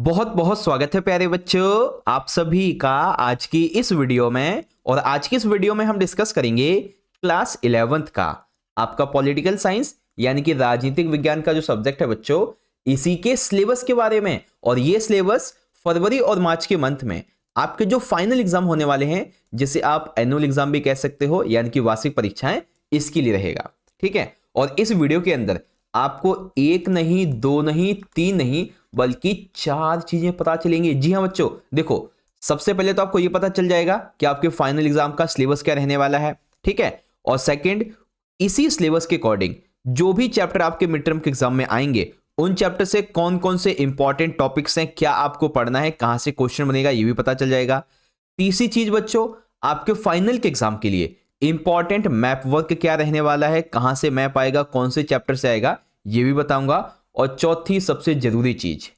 बहुत बहुत स्वागत है प्यारे बच्चों आप सभी का आज की इस वीडियो में। और आज की इस वीडियो में हम डिस्कस करेंगे क्लास 11th का आपका पॉलिटिकल साइंस यानी कि राजनीतिक विज्ञान का जो सब्जेक्ट है बच्चों, इसी के सिलेबस के बारे में। और ये सिलेबस फरवरी और मार्च के मंथ में आपके जो फाइनल एग्जाम होने वाले हैं, जिसे आप एनुअल एग्जाम भी कह सकते हो यानी कि वार्षिक परीक्षाएं, इसके लिए रहेगा। ठीक है। और इस वीडियो के अंदर आपको एक नहीं, दो नहीं, तीन नहीं, बल्कि चार चीजें पता चलेंगी। जी हाँ बच्चों, देखो सबसे पहले तो आपको यह पता चल जाएगा कि आपके फाइनल एग्जाम का सिलेबस क्या रहने वाला है। ठीक है। और सेकंड, इसी सिलेबस के अकॉर्डिंग जो भी चैप्टर आपके मिड टर्म के एग्जाम में आएंगे, उन चैप्टर से कौन कौन से इंपॉर्टेंट टॉपिक्स हैं, क्या आपको पढ़ना है, कहां से क्वेश्चन बनेगा, ये भी पता चल जाएगा। तीसरी चीज बच्चों, आपके फाइनल के एग्जाम के लिए इंपॉर्टेंट मैप वर्क क्या रहने वाला है, कहां से मैप आएगा, कौन से चैप्टर से आएगा, ये भी बताऊंगा। और चौथी सबसे जरूरी चीज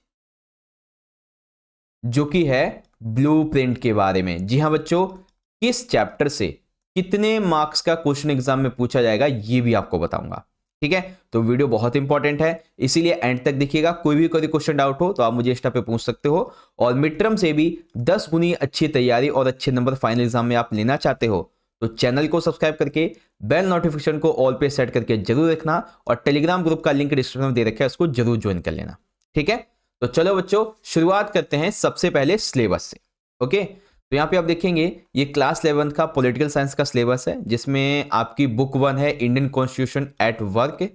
जो कि है ब्लूप्रिंट के बारे में। जी हां बच्चों, किस चैप्टर से कितने मार्क्स का क्वेश्चन एग्जाम में पूछा जाएगा, ये भी आपको बताऊंगा। ठीक है। तो वीडियो बहुत इंपॉर्टेंट है, इसीलिए एंड तक देखिएगा। कोई भी क्वेश्चन डाउट हो तो आप मुझे इंस्टा पे पूछ सकते हो। और मिड टर्म से भी 10 गुनी अच्छी तैयारी और अच्छे नंबर फाइनल एग्जाम में आप लेना चाहते हो तो चैनल को सब्सक्राइब करके बेल नोटिफिकेशन को ऑल पे सेट करके जरूर रखना। और टेलीग्राम ग्रुप का लिंक डिस्क्रिप्शन में दे रखा है, उसको जरूर ज्वाइन कर लेना। ठीक है। तो चलो बच्चों, शुरुआत करते हैं सबसे पहले सिलेबस से। ओके। तो यहाँ पे आप देखेंगे ये क्लास 11 का पॉलिटिकल साइंस का सिलेबस है, जिसमें आपकी बुक 1 है Indian constitution at work,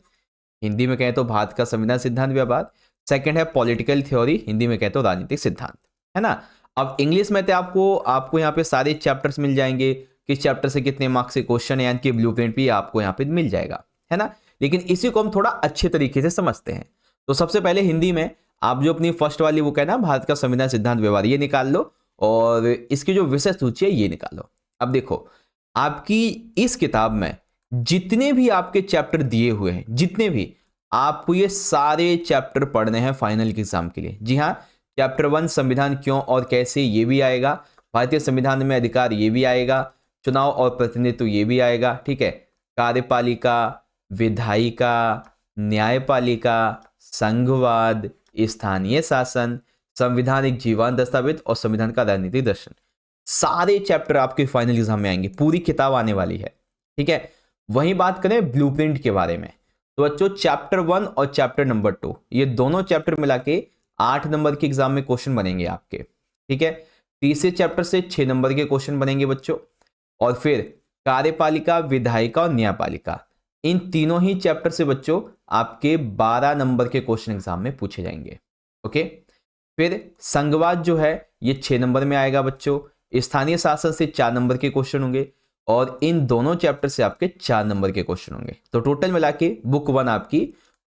Hindi में कहें तो भारत का संविधान सिद्धांत व्यवहार। सेकंड है पॉलिटिकल थ्योरी, हिंदी में कहें तो राजनीतिक सिद्धांत, है ना। अब इंग्लिश में तो आपको यहाँ पे सारे चैप्टर्स मिल जाएंगे, किस चैप्टर से कितने मार्क्स के क्वेश्चन है, यानी कि ब्लूप्रिंट भी आपको यहाँ पे मिल जाएगा, है ना। लेकिन इसी को हम थोड़ा अच्छे तरीके से समझते हैं। तो सबसे पहले हिंदी में आप जो अपनी फर्स्ट वाली बुक है ना, भारत का संविधान सिद्धांत व्यवहार, ये निकाल लो और इसकी जो विषय सूची है ये निकालो। अब देखो, आपकी इस किताब में जितने भी आपके चैप्टर दिए हुए हैं, जितने भी, आपको ये सारे चैप्टर पढ़ने हैं फाइनल के एग्जाम के लिए। जी हाँ, चैप्टर 1 संविधान क्यों और कैसे, ये भी आएगा। भारतीय संविधान में अधिकार, ये भी आएगा। चुनाव और प्रतिनिधित्व, ये भी आएगा। ठीक है। कार्यपालिका, विधायिका, न्यायपालिका, संघवाद, स्थानीय शासन, संविधानिक जीवन दस्तावेज और संविधान का राजनीतिक दर्शन, सारे चैप्टर आपके फाइनल एग्जाम में आएंगे। पूरी किताब आने वाली है। ठीक है। वहीं बात करें ब्लूप्रिंट के बारे में, तो बच्चों चैप्टर 1 और चैप्टर नंबर 2, ये दोनों चैप्टर मिला के 8 नंबर के एग्जाम में क्वेश्चन बनेंगे आपके। ठीक है। तीसरे चैप्टर से 6 नंबर के क्वेश्चन बनेंगे बच्चों। और फिर कार्यपालिका, विधायिका और न्यायपालिका, इन तीनों ही चैप्टर से बच्चों आपके 12 नंबर के क्वेश्चन एग्जाम में पूछे जाएंगे। ओके। फिर संघवाद जो है ये 6 नंबर में आएगा बच्चों। स्थानीय शासन से 4 नंबर के क्वेश्चन होंगे और इन दोनों चैप्टर से आपके 4 नंबर के क्वेश्चन होंगे। तो टोटल मिला के बुक 1 आपकी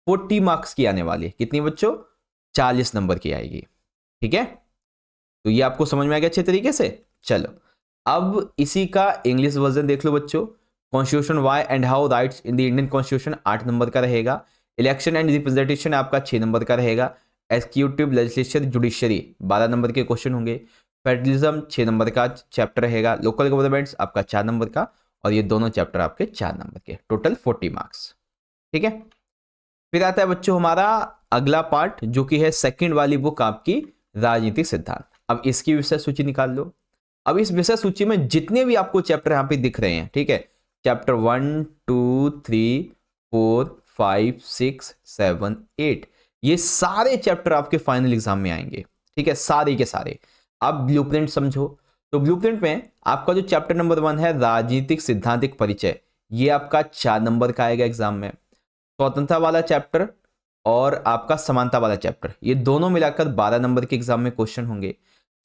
40 मार्क्स की आने वाली है। कितनी बच्चों? 40 नंबर की आएगी। ठीक है। तो ये आपको समझ में आ गया अच्छे तरीके से। चलो, अब इसी का इंग्लिश वर्जन देख लो बच्चों। Constitution why and how rights in the Indian constitution 8 number का रहेगा। इलेक्शन एंड रिप्रेजेंटेशन आपका 6 नंबर का रहेगा। एग्जीक्यूटिव, लेजिस्लेचर, जुडिशरी 12 नंबर के क्वेश्चन होंगे। फेडरलिज्म 6 नंबर का चैप्टर रहेगा। लोकल गवर्नमेंट्स आपका 4 नंबर का, और ये दोनों चैप्टर आपके 4 नंबर के, टोटल 40 मार्क्स। ठीक है। फिर आता है बच्चों हमारा अगला पार्ट, जो कि है सेकंड वाली बुक आपकी राजनीतिक सिद्धांत। अब इसकी विषय सूची निकाल लो। अब इस विषय सूची में जितने भी आपको चैप्टर यहां पे दिख रहे हैं, ठीक है, चैप्टर 1, 2, 3, 4, 5, 6, 7, 8, ये सारे चैप्टर आपके फाइनल एग्जाम में आएंगे। ठीक है, सारे के सारे। अब ब्लूप्रिंट समझो। तो ब्लूप्रिंट में आपका जो चैप्टर नंबर 1 है राजनीतिक सिद्धांतिक परिचय, ये आपका 4 नंबर का आएगा एग्जाम में। स्वतंत्रता वाला चैप्टर और आपका समानता वाला चैप्टर, ये दोनों मिलाकर 12 नंबर के एग्जाम में क्वेश्चन होंगे।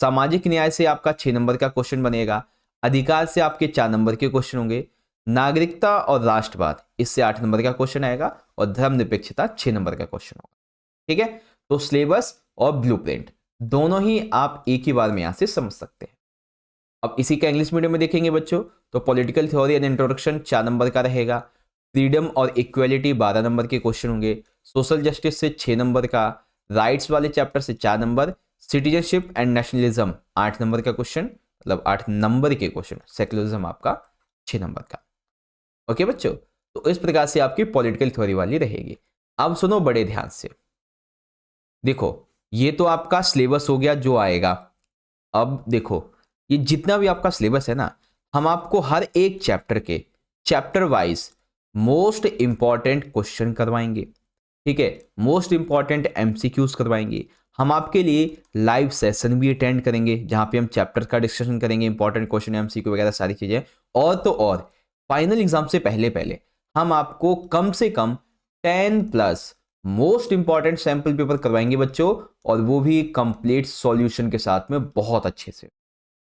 सामाजिक न्याय से आपका 6 नंबर का क्वेश्चन बनेगा। अधिकार से आपके 4 नंबर के क्वेश्चन होंगे। नागरिकता और राष्ट्रवाद, इससे 8 नंबर का क्वेश्चन आएगा। और धर्मनिरपेक्षता 6 नंबर का क्वेश्चन होगा। ठीक है। तो सिलेबस और ब्लूप्रिंट दोनों ही आप एक ही बार में यहां से समझ सकते हैं। अब इसी का इंग्लिश मीडियम में देखेंगे बच्चों, तो political theory and introduction 4 number का रहेगा। फ्रीडम और इक्वेलिटी 12 नंबर के क्वेश्चन होंगे। सोशल जस्टिस से 6 नंबर का। राइट्स वाले चैप्टर से 4 number. Citizenship and nationalism 8 number का क्वेश्चन, मतलब 8 नंबर के क्वेश्चन। सेकुलरिज्म आपका 6 नंबर का। ओके बच्चों, तो इस प्रकार से आपकी पॉलिटिकल थ्योरी वाली रहेगी। अब सुनो बड़े ध्यान से। देखो, ये तो आपका सिलेबस हो गया जो आएगा। अब देखो, ये जितना भी आपका सिलेबस है ना, हम आपको हर एक चैप्टर के chapter wise most important question करवाएंगे, ठीक है, मोस्ट इंपॉर्टेंट एमसीक्यूज करवाएंगे। हम आपके लिए लाइव सेशन भी अटेंड करेंगे जहां पे हम चैप्टर का डिस्कशन करेंगे, इंपॉर्टेंट क्वेश्चन एमसीक्यू वगैरह सारी चीजें। और तो और फाइनल एग्जाम से पहले पहले हम आपको कम से कम 10+ मोस्ट इंपॉर्टेंट सैंपल पेपर करवाएंगे बच्चों, और वो भी कंप्लीट सॉल्यूशन के साथ में बहुत अच्छे से,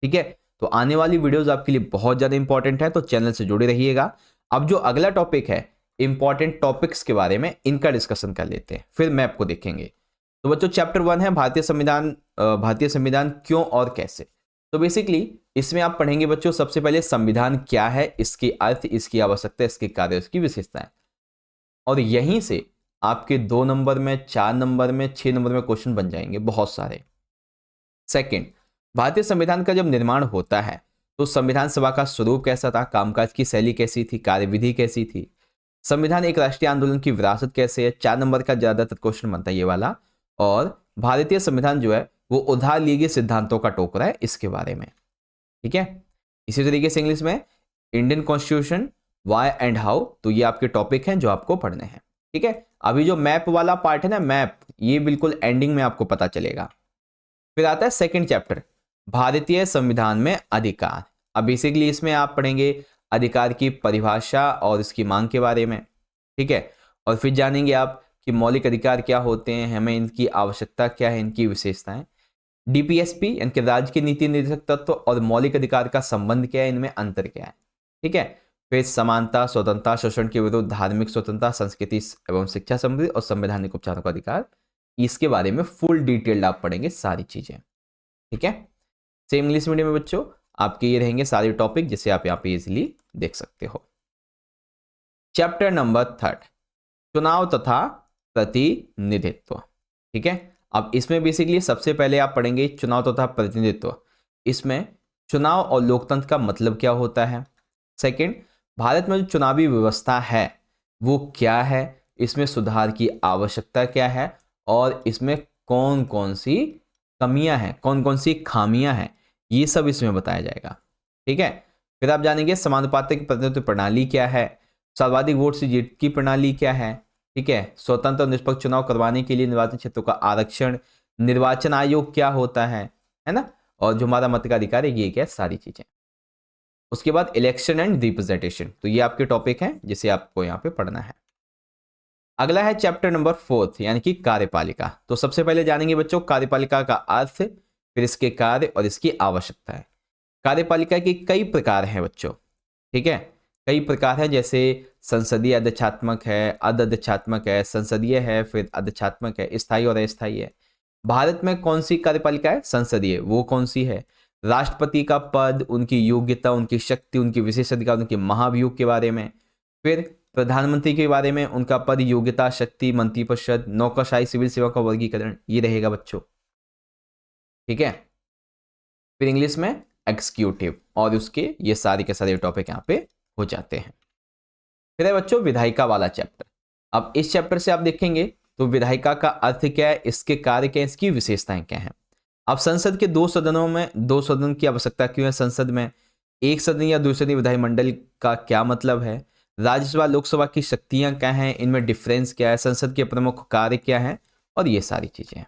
ठीक है। तो आने वाली वीडियोस आपके लिए बहुत ज्यादा इंपॉर्टेंट है, तो चैनल से जुड़े रहिएगा। अब जो अगला टॉपिक है, इंपॉर्टेंट टॉपिक्स के बारे में इनका डिस्कशन कर लेते हैं, फिर मैप को देखेंगे। तो बच्चों चैप्टर 1 है भारतीय संविधान क्यों और कैसे। तो बेसिकली इसमें आप पढ़ेंगे बच्चों सबसे पहले संविधान क्या है, इसके अर्थ, इसकी आवश्यकता, इसके कार्य, इसकी विशेषताएं। और यहीं से आपके 2 नंबर में, 4 नंबर में, 6 नंबर में क्वेश्चन बन जाएंगे बहुत सारे। सेकंड, भारतीय संविधान का जब निर्माण होता है तो संविधान सभा का स्वरूप कैसा था, कामकाज की शैली कैसी थी, कार्यविधि कैसी थी, संविधान एक राष्ट्रीय आंदोलन की विरासत कैसे है। 4 नंबर का ज्यादातर क्वेश्चन बनता है ये वाला। और भारतीय संविधान जो है वो उधार लिए गए सिद्धांतों का टोकरा है, इसके बारे में, ठीक है। इसी तरीके से इंग्लिश में Indian constitution why and how, तो ये आपके टॉपिक हैं जो आपको पढ़ने हैं, ठीक है। अभी जो मैप वाला पार्ट है ना, मैप, ये बिल्कुल एंडिंग में आपको पता चलेगा। फिर आता है सेकंड चैप्टर, भारतीय संविधान में अधिकार। अब बेसिकली इसमें आप पढ़ेंगे अधिकार की परिभाषा और इसकी मांग के बारे में, ठीक है। और फिर जानेंगे आप कि मौलिक अधिकार क्या होते हैं, हमें इनकी आवश्यकता क्या है, इनकी विशेषताएं। डीपीएसपी यानी कि राज्य की नीति निर्देशक तत्व और मौलिक अधिकार का संबंध क्या है, इनमें अंतर क्या है, ठीक है। फिर समानता, स्वतंत्रता, शोषण के विरुद्ध, धार्मिक स्वतंत्रता, संस्कृति एवं शिक्षा संबंधी और संवैधानिक उपचारों का अधिकार, इसके बारे में फुल डिटेल्ड आप पढ़ेंगे सारी चीजें, ठीक है। सेम इंग्लिश मीडियम में बच्चों आपके ये रहेंगे सारे टॉपिक, जिसे आप यहाँ पे इजीली देख सकते हो। चैप्टर नंबर 3, चुनाव तथा प्रतिनिधित्व, ठीक है। अब इसमें बेसिकली सबसे पहले आप पढ़ेंगे चुनाव तथा प्रतिनिधित्व। इसमें चुनाव और लोकतंत्र का मतलब क्या होता है। सेकंड, भारत में जो चुनावी व्यवस्था है वो क्या है, इसमें सुधार की आवश्यकता क्या है, और इसमें कौन कौन सी कमियां हैं, कौन कौन सी खामियां हैं, ये सब इसमें बताया जाएगा, ठीक है। फिर आप जानेंगे समानुपातिक प्रतिनिधित्व प्रणाली क्या है, सर्वाधिक वोट से जीत की प्रणाली क्या है, ठीक है। स्वतंत्र और निष्पक्ष चुनाव करवाने के लिए निर्वाचन क्षेत्रों का आरक्षण, निर्वाचन आयोग क्या होता है ना, और जो हमारा मताधिकार है ये क्या, सारी चीजें। उसके बाद इलेक्शन एंड रिप्रेजेंटेशन, तो ये आपके टॉपिक हैं जिसे आपको यहाँ पे पढ़ना है। अगला है चैप्टर नंबर 4 यानी कि कार्यपालिका। तो सबसे पहले जानेंगे बच्चों कार्यपालिका का अर्थ, फिर इसके कार्य और इसकी आवश्यकता है। कार्यपालिका के कई प्रकार हैं बच्चों, ठीक है, कई प्रकार हैं, जैसे संसदीय अध्यक्षात्मक है, अध्यक्षात्मक है, संसदीय है, फिर अध्यक्षात्मक है, स्थायी और अस्थायी है। भारत में कौन सी कार्यपालिका है, संसदीय, वो कौन सी है। राष्ट्रपति का पद, उनकी योग्यता, उनकी शक्ति, उनकी विशेषाधिकार, उनके महाभियोग के बारे में। फिर प्रधानमंत्री के बारे में, उनका पद, योग्यता, शक्ति, मंत्रिपरिषद, नौकरशाही, सिविल सेवा का वर्गीकरण, ये रहेगा बच्चों, ठीक है। फिर इंग्लिश में एग्जीक्यूटिव, और उसके ये सारे के सारे टॉपिक यहाँ पे हो जाते हैं। फिर है बच्चों विधायिका वाला चैप्टर। अब इस चैप्टर से आप देखेंगे तो विधायिका का अर्थ क्या है, इसके कार्य क्या है, इसकी विशेषताएं क्या हैं। अब संसद के 2 सदनों में 2 सदन की आवश्यकता क्यों है, संसद में एक सदन या द्विसदनीय विधानमंडल का क्या मतलब है, राज्यसभा लोकसभा की शक्तियां क्या हैं, इनमें डिफरेंस क्या है, संसद के प्रमुख कार्य क्या है, और ये सारी चीजें हैं,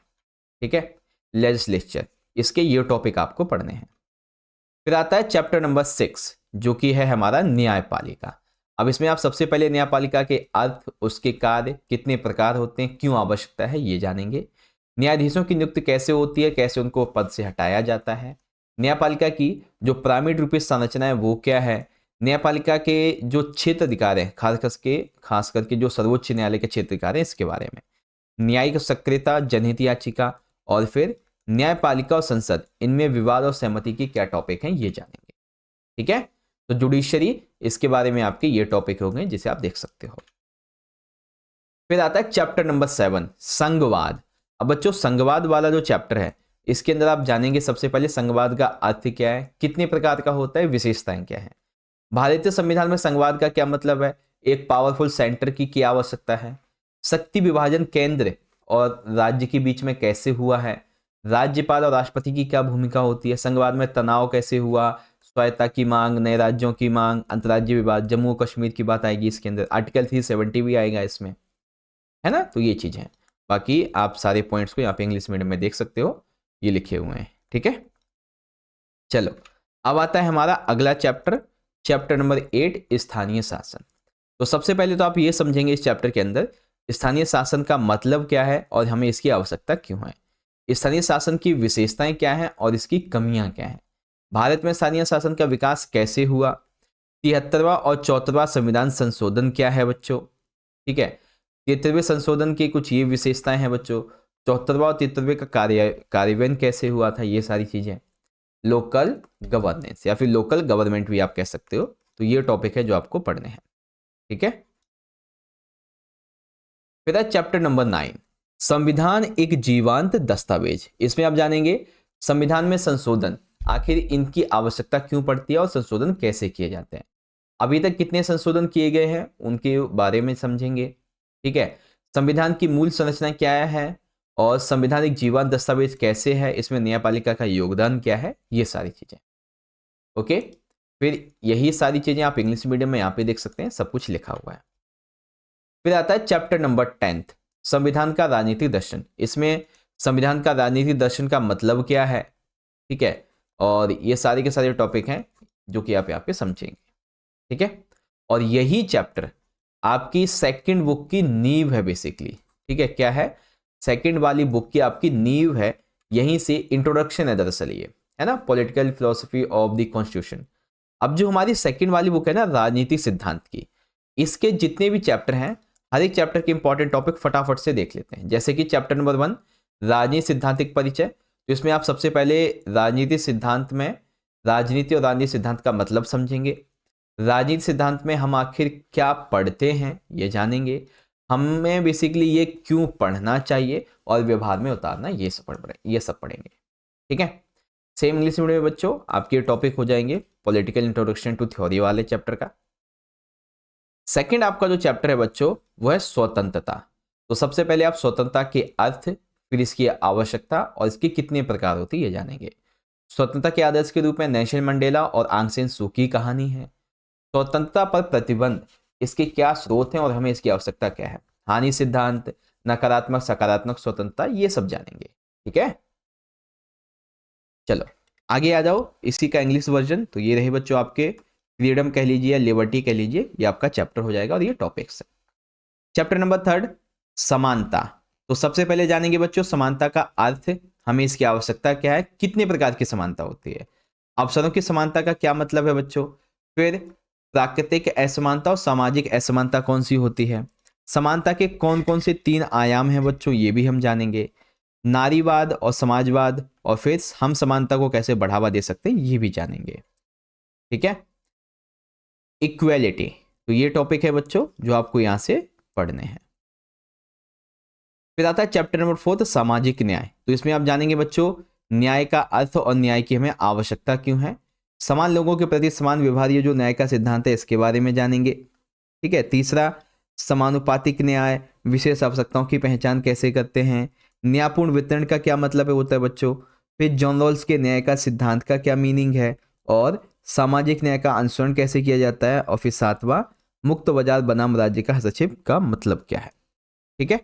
ठीक है। लेजिस्लेचर, इसके ये टॉपिक आपको पढ़ने हैं। फिर आता है चैप्टर नंबर 6 जो कि है हमारा न्यायपालिका। अब इसमें आप सबसे पहले न्यायपालिका के अर्थ, उसके कार्य, कितने प्रकार होते हैं, क्यों आवश्यकता है, ये जानेंगे। न्यायाधीशों की नियुक्ति कैसे होती है, कैसे उनको पद से हटाया जाता है। न्यायपालिका की जो प्राइमरी रूपी संरचना है वो क्या है। न्यायपालिका के जो क्षेत्र अधिकार है, खास करके जो सर्वोच्च न्यायालय के क्षेत्र अधिकार है, इसके बारे में। न्यायिक सक्रियता, जनहित याचिका, और फिर न्यायपालिका और संसद, इनमें विवाद और सहमति की क्या टॉपिक हैं, ये जानेंगे, ठीक है। तो जुडिशरी, इसके बारे में आपके ये टॉपिक होंगे जिसे आप देख सकते हो। फिर आता है चैप्टर नंबर 7 संघवाद। अब बच्चों संघवाद वाला जो चैप्टर है, इसके अंदर आप जानेंगे सबसे पहले संघवाद का अर्थ क्या है, कितने प्रकार का होता है, विशेषताएं क्या है। भारतीय संविधान में संघवाद का क्या मतलब है, एक पावरफुल सेंटर की क्या आवश्यकता है, शक्ति विभाजन केंद्र और राज्य के बीच में कैसे हुआ है, राज्यपाल और राष्ट्रपति की क्या भूमिका होती है, संघवाद में तनाव कैसे हुआ, स्वायत्ता की मांग, नए राज्यों की मांग, अंतर्राज्यीय विवाद, जम्मू और कश्मीर की बात आएगी इसके अंदर, आर्टिकल 370 भी आएगा इसमें, है ना। तो ये चीज़ है। बाकी आप सारे पॉइंट्स को यहाँ पे इंग्लिश मीडियम में देख सकते हो, ये लिखे हुए हैं, ठीक है। चलो अब आता है हमारा अगला चैप्टर, चैप्टर नंबर 8, स्थानीय शासन। तो सबसे पहले तो आप ये समझेंगे इस चैप्टर के अंदर स्थानीय शासन का मतलब क्या है और हमें इसकी आवश्यकता क्यों है, स्थानीय शासन की विशेषताएं क्या हैं और इसकी कमियां क्या हैं, भारत में स्थानीय शासन का विकास कैसे हुआ, 73वां और 74वां संविधान संशोधन क्या है बच्चों, ठीक है। 73वें संशोधन की कुछ ये विशेषताएं हैं बच्चों, 74वां और 73वें का कार्यान्वयन कैसे हुआ था, ये सारी चीजें, लोकल गवर्नेंस या फिर लोकल गवर्नमेंट भी आप कह सकते हो। तो ये टॉपिक है जो आपको पढ़ने हैं, ठीक है। फिर है चैप्टर नंबर 9, संविधान एक जीवंत दस्तावेज। इसमें आप जानेंगे संविधान में संशोधन, आखिर इनकी आवश्यकता क्यों पड़ती है और संशोधन कैसे किए जाते हैं, अभी तक कितने संशोधन किए गए हैं उनके बारे में समझेंगे, ठीक है। संविधान की मूल संरचना क्या है और संविधान एक जीवंत दस्तावेज कैसे है, इसमें न्यायपालिका का योगदान क्या है, ये सारी चीजें, ओके। फिर यही सारी चीजें आप इंग्लिश मीडियम में यहाँ पे देख सकते हैं, सब कुछ लिखा हुआ है। फिर आता है चैप्टर नंबर 10, संविधान का राजनीतिक दर्शन। इसमें संविधान का राजनीतिक दर्शन का मतलब क्या है, ठीक है, और ये सारे के सारे टॉपिक हैं जो कि आप यहाँ पे समझेंगे, ठीक है। और यही चैप्टर आपकी सेकंड बुक की नींव है बेसिकली, ठीक है। क्या है, सेकंड वाली बुक की आपकी नींव है, यहीं से इंट्रोडक्शन है दरअसल ये, है ना, political philosophy of the constitution. अब जो हमारी सेकंड वाली बुक है ना राजनीतिक सिद्धांत की, इसके जितने भी चैप्टर हैं, हर एक चैप्टर के इंपॉर्टेंट टॉपिक फटाफट से देख लेते हैं। जैसे कि चैप्टर नंबर 1, राजनीति सिद्धांतिक परिचय, तो इसमें आप सबसे पहले राजनीति सिद्धांत में राजनीति और राजनीति सिद्धांत का मतलब समझेंगे, राजनीति सिद्धांत में हम आखिर क्या पढ़ते हैं ये जानेंगे, हमें बेसिकली ये क्यों पढ़ना चाहिए और व्यवहार में उतारना, ये सब पढ़ेंगे, ठीक है। सेम इंग्लिश मीडियम में बच्चों आपके टॉपिक हो जाएंगे पॉलिटिकल इंट्रोडक्शन टू थ्योरी वाले चैप्टर का। सेकंड आपका जो चैप्टर है बच्चों वो है स्वतंत्रता। तो सबसे पहले आप स्वतंत्रता के अर्थ, फिर इसकी आवश्यकता और इसके कितने प्रकार होती है ये जानेंगे। स्वतंत्रता के आदर्श के रूप में नेल्सन मंडेला और आंग सान सू की कहानी है। स्वतंत्रता पर प्रतिबंध, इसके क्या स्रोत हैं और हमें इसकी आवश्यकता क्या है, हानि सिद्धांत, नकारात्मक सकारात्मक स्वतंत्रता, ये सब जानेंगे, ठीक है। चलो आगे आ जाओ, इसी का इंग्लिश वर्जन तो ये रहे बच्चों आपके फ्रीडम कह लीजिए या लिबर्टी कह लीजिए, ये आपका चैप्टर हो जाएगा और ये टॉपिक्स है। चैप्टर नंबर 3, समानता। तो सबसे पहले जानेंगे बच्चों समानता का अर्थ, हमें इसकी आवश्यकता क्या है, कितने प्रकार की समानता होती है, अवसरों की समानता का क्या मतलब है बच्चों, फिर प्राकृतिक असमानता और सामाजिक असमानता कौन सी होती है, समानता के कौन कौन से 3 आयाम हैं बच्चों ये भी हम जानेंगे, नारीवाद और समाजवाद, और फिर हम समानता को कैसे बढ़ावा दे सकते हैं ये भी जानेंगे, ठीक है। इक्वेलिटी, तो ये टॉपिक है बच्चों जो आपको यहां से पढ़ने हैं। फिर आता है चैप्टर नंबर 4, सामाजिक न्याय। तो इसमें आप जानेंगे बच्चों न्याय का अर्थ और न्याय की हमें आवश्यकता क्यों है, समान लोगों के प्रति समान व्यवहार, ये जो न्याय का सिद्धांत है इसके बारे में जानेंगे, ठीक है। तीसरा समानुपातिक न्याय, विशेष आवश्यकताओं की पहचान कैसे करते हैं, न्यायपूर्ण वितरण का क्या मतलब है होता है बच्चों, फिर जॉन रॉल्स के न्याय का सिद्धांत का क्या मीनिंग है, और सामाजिक न्याय का अनुसरण कैसे किया जाता है, और फिर 7वां मुक्त बाजार बनाम राज्य का हस्तक्षेप का मतलब क्या है, ठीक है।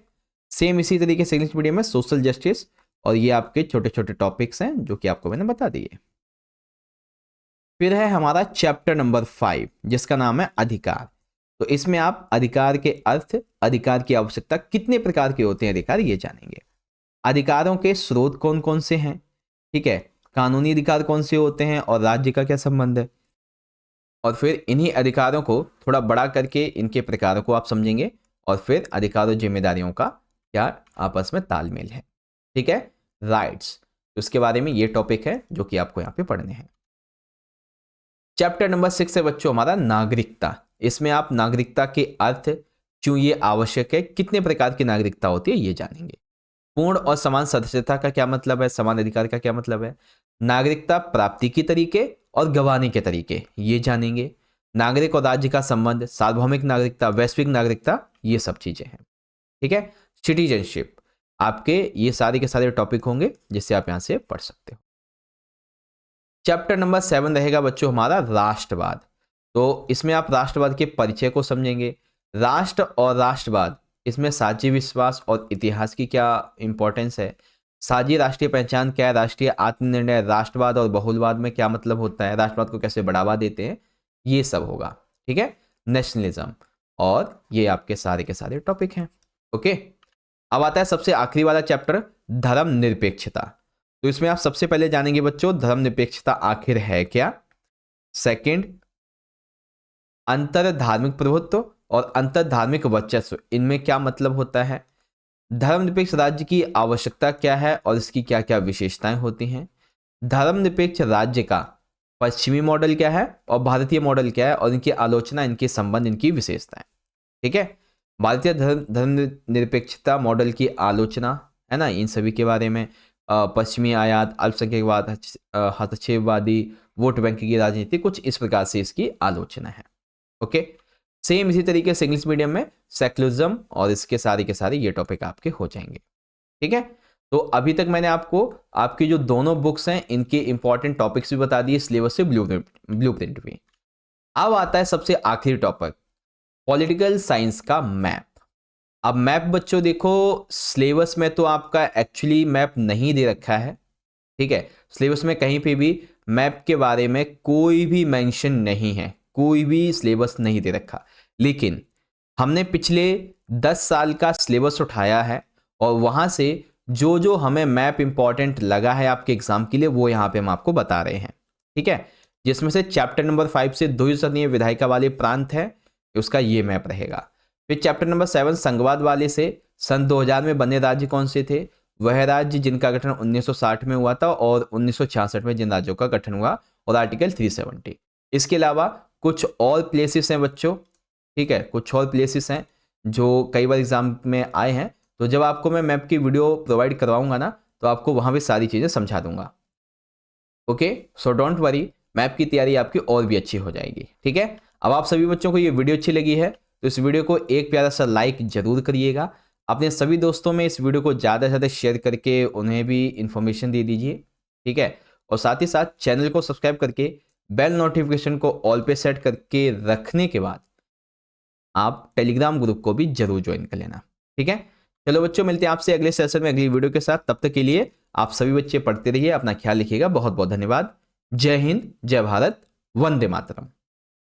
सेम इसी तरीके से इंग्लिश मीडियम में सोशल जस्टिस, और ये आपके छोटे छोटे टॉपिक्स हैं जो कि आपको मैंने बता दिए। फिर है हमारा चैप्टर नंबर 5 जिसका नाम है अधिकार। तो इसमें आप अधिकार के अर्थ, अधिकार की आवश्यकता, कितने प्रकार के होते हैं अधिकार ये जानेंगे, अधिकारों के स्रोत कौन कौन से हैं, ठीक है, कानूनी अधिकार कौन से होते हैं और राज्य का क्या संबंध है, और फिर इन्हीं अधिकारों को थोड़ा बड़ा करके इनके प्रकारों को आप समझेंगे, और फिर अधिकारों जिम्मेदारियों का क्या आपस में तालमेल है, ठीक है। राइट्स, उसके बारे में ये टॉपिक है जो कि आपको यहाँ पे पढ़ने हैं। चैप्टर नंबर 6 है बच्चों हमारा नागरिकता। इसमें आप नागरिकता के अर्थ, क्यों ये आवश्यक है, कितने प्रकार की नागरिकता होती है ये जानेंगे। पूर्ण और समान सदस्यता का क्या मतलब है, समान अधिकार का क्या मतलब है, नागरिकता प्राप्ति के तरीके और गंवाने के तरीके ये जानेंगे, नागरिक और राज्य का संबंध, सार्वभौमिक नागरिकता, वैश्विक नागरिकता, ये सब चीजें हैं, ठीक है। सिटीजनशिप, आपके ये सारे के सारे टॉपिक होंगे जिससे आप यहाँ से पढ़ सकते हो। चैप्टर नंबर 7 रहेगा बच्चों हमारा राष्ट्रवाद। तो इसमें आप राष्ट्रवाद के परिचय को समझेंगे। राष्ट्र और राष्ट्रवाद, इसमें साझी विश्वास और इतिहास की क्या इंपॉर्टेंस है, साझी राष्ट्रीय पहचान क्या है, राष्ट्रीय आत्मनिर्णय, राष्ट्रवाद और बहुलवाद में क्या मतलब होता है, राष्ट्रवाद को कैसे बढ़ावा देते हैं, ये सब होगा। ठीक है, नेशनलिज्म, और ये आपके सारे के सारे टॉपिक हैं। ओके, अब आता है सबसे आखिरी वाला चैप्टर, धर्मनिरपेक्षता। तो इसमें आप सबसे पहले जानेंगे बच्चों धर्मनिरपेक्षता आखिर है क्या। सेकंड, अंतर धार्मिक प्रभुत्व और अंतर धार्मिक वर्चस्व, इनमें क्या मतलब होता है। धर्मनिरपेक्ष राज्य की आवश्यकता क्या है और इसकी क्या क्या विशेषताएं होती हैं। धर्मनिरपेक्ष राज्य का पश्चिमी मॉडल क्या है और भारतीय मॉडल क्या है, और इनकी आलोचना, इनके संबंध, इनकी विशेषताएं। ठीक है, भारतीय धर्मनिरपेक्षता मॉडल की आलोचना है ना, इन सभी के बारे में। पश्चिमी आयात, अल्पसंख्यकवाद, हस्तक्षेपवादी, वोट बैंक की राजनीति, कुछ इस प्रकार से इसकी आलोचना है। ओके, सेम इसी तरीके से इंग्लिश मीडियम में सेक्युलरिज्म और इसके सारे के सारे ये टॉपिक आपके हो जाएंगे। ठीक है, तो अभी तक मैंने आपको आपकी जो दोनों बुक्स हैं इनके इंपॉर्टेंट टॉपिक्स भी बता दिए, सिलेबस से ब्लूप्रिंट भी। अब आता है सबसे आखिरी टॉपिक, पॉलिटिकल साइंस का मैप। अब मैप बच्चों देखो, सिलेबस में तो आपका एक्चुअली मैप नहीं दे रखा है। ठीक है, सिलेबस में कहीं पे भी मैप के बारे में कोई भी मेंशन नहीं है, कोई भी सिलेबस नहीं दे रखा। लेकिन हमने पिछले 10 साल का सिलेबस उठाया है और वहाँ से जो जो हमें मैप इंपॉर्टेंट लगा है आपके एग्जाम के लिए वो यहाँ पे हम आपको बता रहे हैं। ठीक है, जिसमें से चैप्टर नंबर 5 से द्विसदनीय विधायिका वाले प्रांत है, उसका ये मैप रहेगा। फिर चैप्टर नंबर 7 संघवाद वाले से सन 2000 में बने राज्य कौन से थे, वह राज्य जिनका गठन 1960 में हुआ था और 1966 में जिन राज्यों का गठन हुआ, और आर्टिकल 370। इसके अलावा कुछ और प्लेसेस हैं बच्चों। ठीक है, कुछ और प्लेसेस हैं जो कई बार एग्जाम में आए हैं, तो जब आपको मैं मैप की वीडियो प्रोवाइड करवाऊंगा ना, तो आपको वहां भी सारी चीज़ें समझा दूंगा। Okay, so don't worry, map की तैयारी आपकी और भी अच्छी हो जाएगी। ठीक है, अब आप सभी बच्चों को ये वीडियो अच्छी लगी है तो इस वीडियो को एक प्यारा सा लाइक जरूर करिएगा। अपने सभी दोस्तों में इस वीडियो को ज़्यादा से ज़्यादा शेयर करके उन्हें भी इन्फॉर्मेशन दे दीजिए। ठीक है, और साथ ही साथ चैनल को सब्सक्राइब करके बेल नोटिफिकेशन को ऑल पे सेट करके रखने के बाद आप टेलीग्राम ग्रुप को भी जरूर ज्वाइन कर लेना। ठीक है, चलो बच्चों, मिलते हैं आपसे अगले सेशन में अगली वीडियो के साथ। तब तक के लिए आप सभी बच्चे पढ़ते रहिए, अपना ख्याल रखिएगा। बहुत बहुत धन्यवाद। जय हिंद, जय भारत, वंदे मातरम।